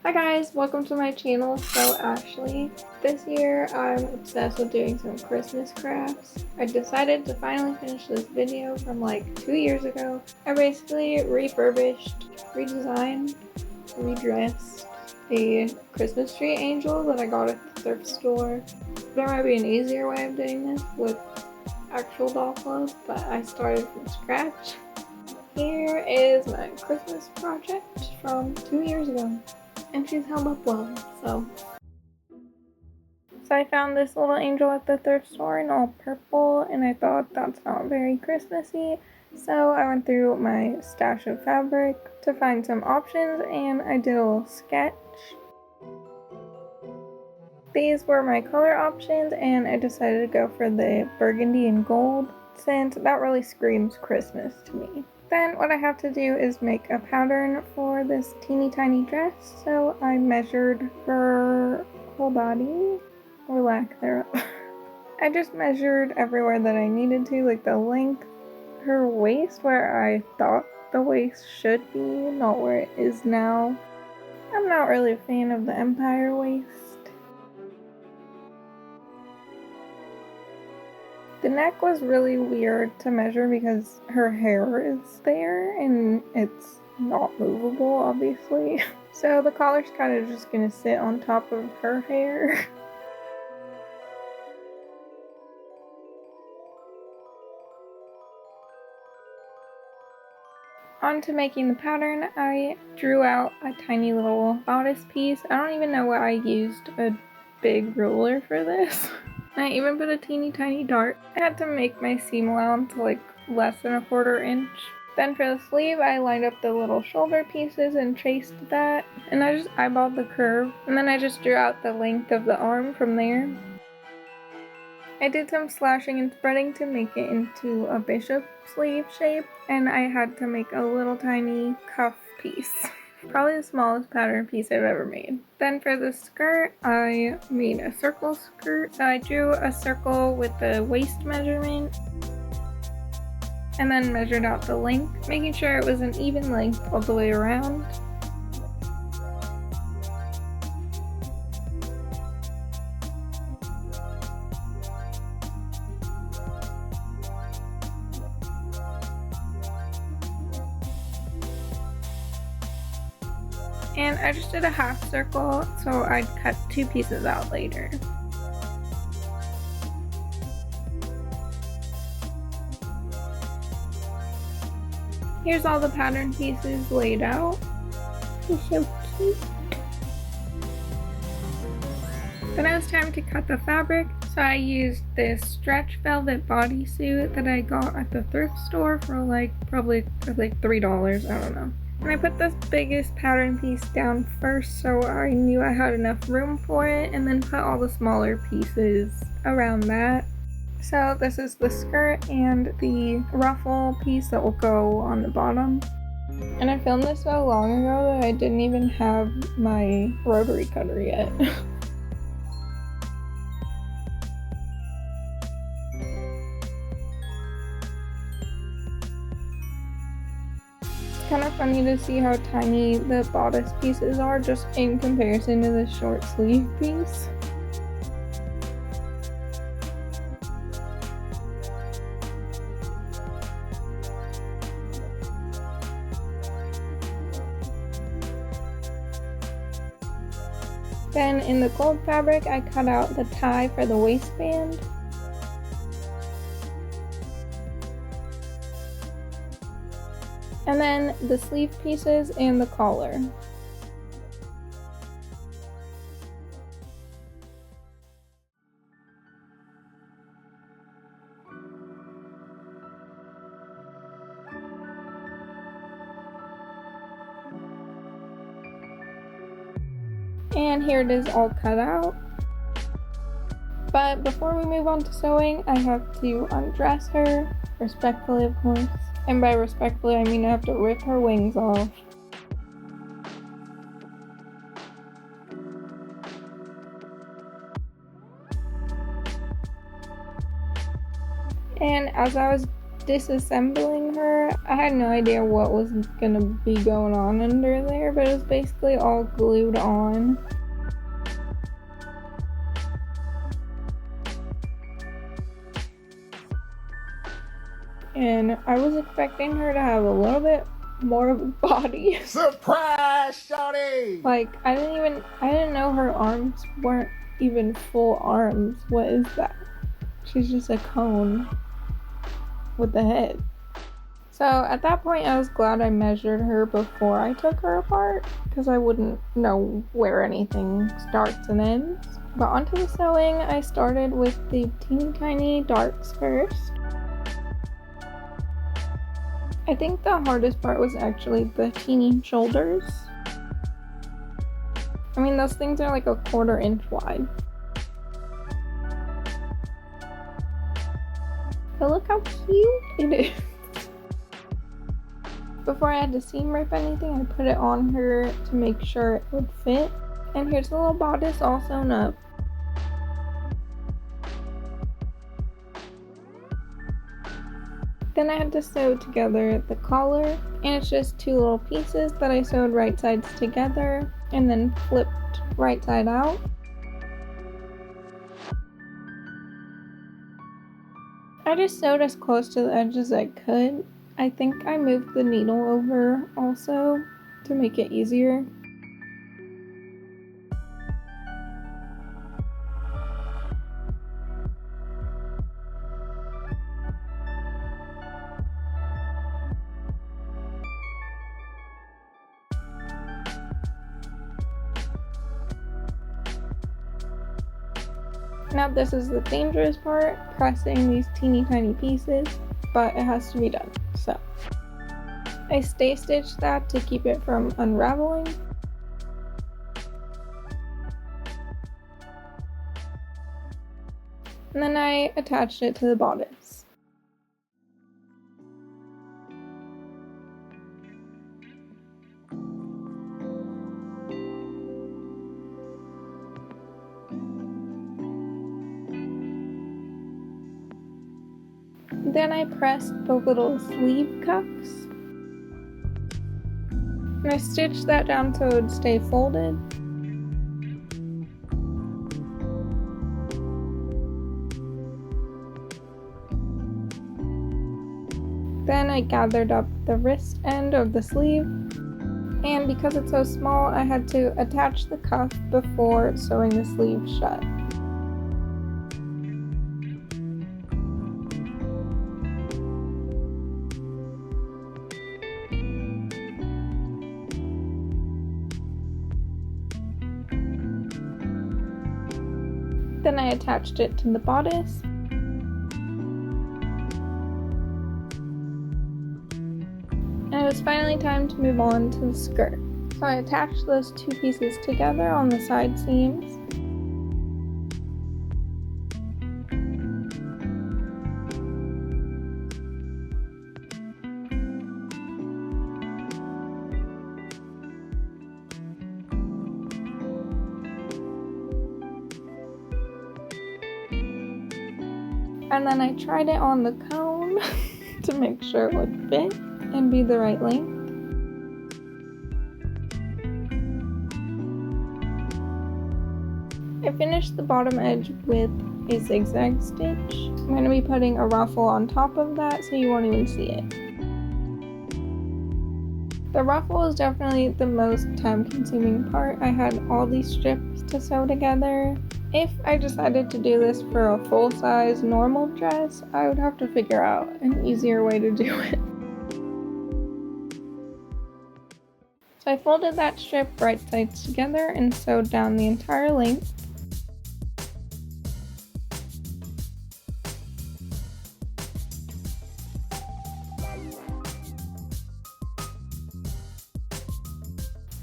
Hi guys, welcome to my channel. So Ashley. This year I'm obsessed with doing some Christmas crafts. I decided to finally finish this video from like 2 years ago. I basically refurbished, redesigned, redressed a Christmas tree angel that I got at the thrift store. There might be an easier way of doing this with actual doll clothes, but I started from scratch. Here is my Christmas project from 2 years ago. And she's held up well, so I found this little angel at the thrift store in all purple, and I thought that's not very Christmassy, so I went through my stash of fabric to find some options, and I did a little sketch. These were my color options, and I decided to go for the burgundy and gold, since that really screams Christmas to me. Then what I have to do is make a pattern for this teeny tiny dress, so I measured her whole body, or lack thereof. I just measured everywhere that I needed to, like the length, her waist where I thought the waist should be, not where it is now. I'm not really a fan of the empire waist. The neck was really weird to measure because her hair is there and it's not movable, obviously. So the collar's kind of just gonna sit on top of her hair. On to making the pattern, I drew out a tiny little bodice piece. I don't even know why I used a big ruler for this. I even put a teeny tiny dart. I had to make my seam allowance like less than a 1/4 inch. Then for the sleeve, I lined up the little shoulder pieces and traced that. And I just eyeballed the curve. And then I just drew out the length of the arm from there. I did some slashing and spreading to make it into a bishop sleeve shape. And I had to make a little tiny cuff piece. Probably the smallest pattern piece I've ever made. Then for the skirt, I made a circle skirt. So I drew a circle with the waist measurement and then measured out the length, making sure it was an even length all the way around. And I just did a half circle, so I'd cut 2 pieces out later. Here's all the pattern pieces laid out. It's so cute. Then it was time to cut the fabric, so I used this stretch velvet bodysuit that I got at the thrift store for probably $3, I don't know. And I put this biggest pattern piece down first so I knew I had enough room for it, and then put all the smaller pieces around that. So this is the skirt and the ruffle piece that will go on the bottom. And I filmed this so long ago that I didn't even have my rotary cutter yet. Kind of funny to see how tiny the bodice pieces are just in comparison to the short sleeve piece. Then in the gold fabric, I cut out the tie for the waistband. And then the sleeve pieces and the collar. And here it is all cut out. But before we move on to sewing, I have to undress her, respectfully of course. And by respectfully, I mean I have to rip her wings off. And as I was disassembling her, I had no idea what was gonna be going on under there, but it was basically all glued on. And I was expecting her to have a little bit more of a body. Surprise, shawty! Like, I didn't know her arms weren't even full arms. What is that? She's just a cone with a head. So at that point, I was glad I measured her before I took her apart, because I wouldn't know where anything starts and ends. But onto the sewing, I started with the teeny tiny darts first. I think the hardest part was actually the teeny shoulders. I mean, those things are like a 1/4 inch wide. But look how cute it is. Before I had to seam rip anything, I put it on her to make sure it would fit. And here's the little bodice all sewn up. Then I had to sew together the collar, and it's just 2 little pieces that I sewed right sides together and then flipped right side out. I just sewed as close to the edge as I could. I think I moved the needle over also to make it easier. Now this is the dangerous part, pressing these teeny tiny pieces, but it has to be done. So I stay stitched that to keep it from unraveling. And then I attached it to the bodice. Then I pressed the little sleeve cuffs. And I stitched that down so it would stay folded. Then I gathered up the wrist end of the sleeve. And because it's so small, I had to attach the cuff before sewing the sleeve shut. Then I attached it to the bodice. And it was finally time to move on to the skirt. So I attached those 2 pieces together on the side seams. And then I tried it on the cone to make sure it would fit and be the right length. I finished the bottom edge with a zigzag stitch. I'm going to be putting a ruffle on top of that so you won't even see it. The ruffle is definitely the most time-consuming part. I had all these strips to sew together. If I decided to do this for a full-size normal dress, I would have to figure out an easier way to do it. So I folded that strip right sides together and sewed down the entire length.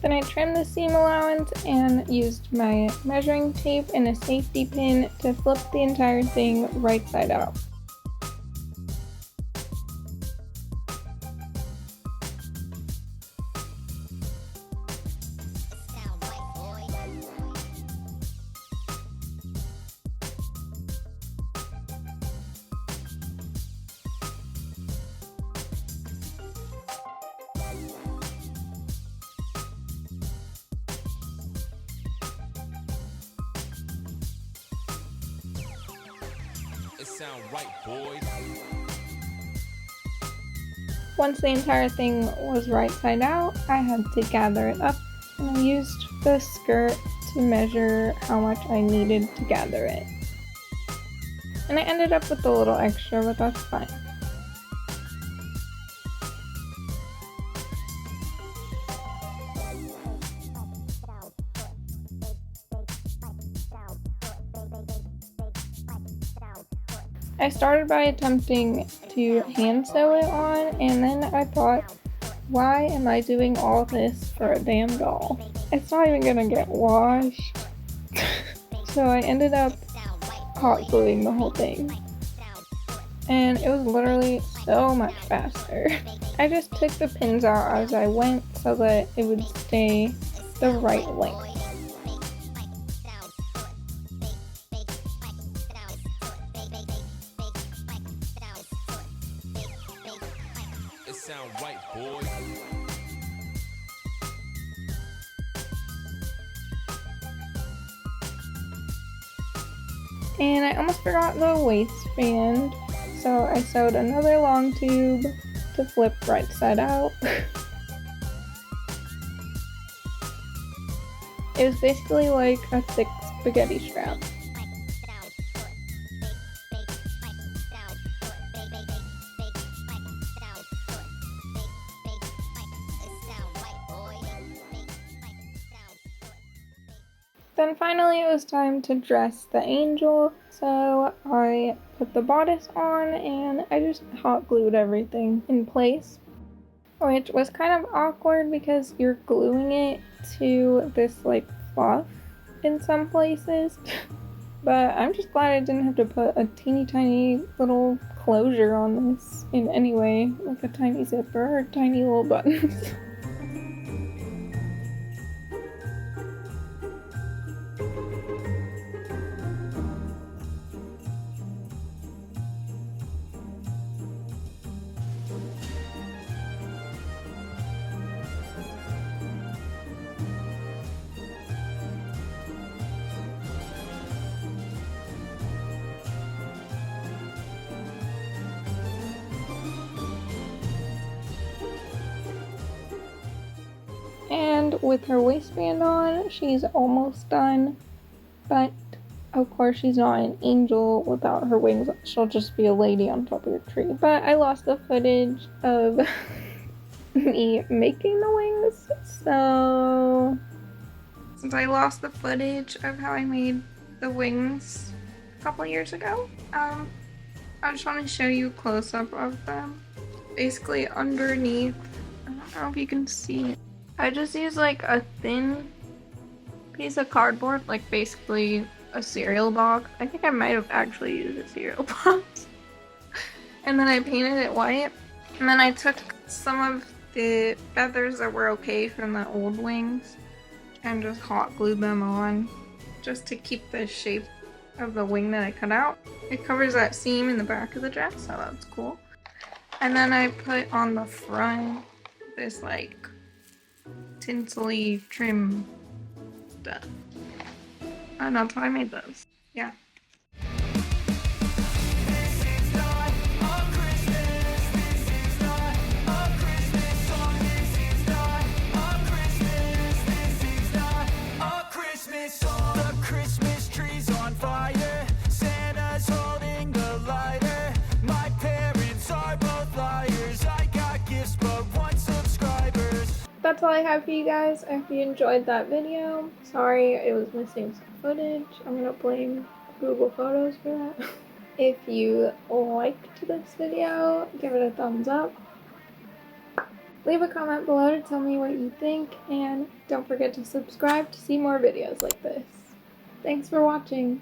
Then I trimmed the seam allowance and used my measuring tape and a safety pin to flip the entire thing right side out. sound right, boys. Once the entire thing was right side out, I had to gather it up, and I used the skirt to measure how much I needed to gather it. And I ended up with a little extra, but that's fine. I started by attempting to hand sew it on, and then I thought, why am I doing all this for a damn doll? It's not even gonna get washed. So I ended up hot gluing the whole thing. And it was literally so much faster. I just took the pins out as I went so that it would stay the right length. It sound right, boys. And I almost forgot the waistband, so I sewed another long tube to flip right side out. It was basically like a thick spaghetti strap. Then finally it was time to dress the angel, so I put the bodice on and I just hot glued everything in place, which was kind of awkward because you're gluing it to this like fluff in some places. But I'm just glad I didn't have to put a teeny tiny little closure on this in any way, like a tiny zipper or tiny little buttons. And with her waistband on, she's almost done, but of course she's not an angel without her wings. She'll just be a lady on top of your tree. But I lost the footage of me making the wings, so since I lost the footage of how I made the wings a couple years ago, I just want to show you a close-up of them. Basically underneath, I don't know if you can see it, I just used like a thin piece of cardboard, like basically a cereal box. I think I might have actually used a cereal box. And then I painted it white. And then I took some of the feathers that were okay from the old wings and just hot glued them on just to keep the shape of the wing that I cut out. It covers that seam in the back of the dress, so that's cool. And then I put on the front this like tinsely trim stuff. And that's how I made those. Yeah. The Christmas tree's on fire. Santa's holding the lighter. My parents are both liars. I got gifts but one subscribers. That's all I have for you guys. I hope you enjoyed that video. Sorry it was missing some footage. I'm gonna blame Google Photos for that. If you liked this video, give it a thumbs up. Leave a comment below to tell me what you think, and don't forget to subscribe to see more videos like this. Thanks for watching.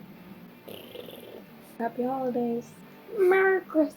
Happy holidays. Merry Christmas.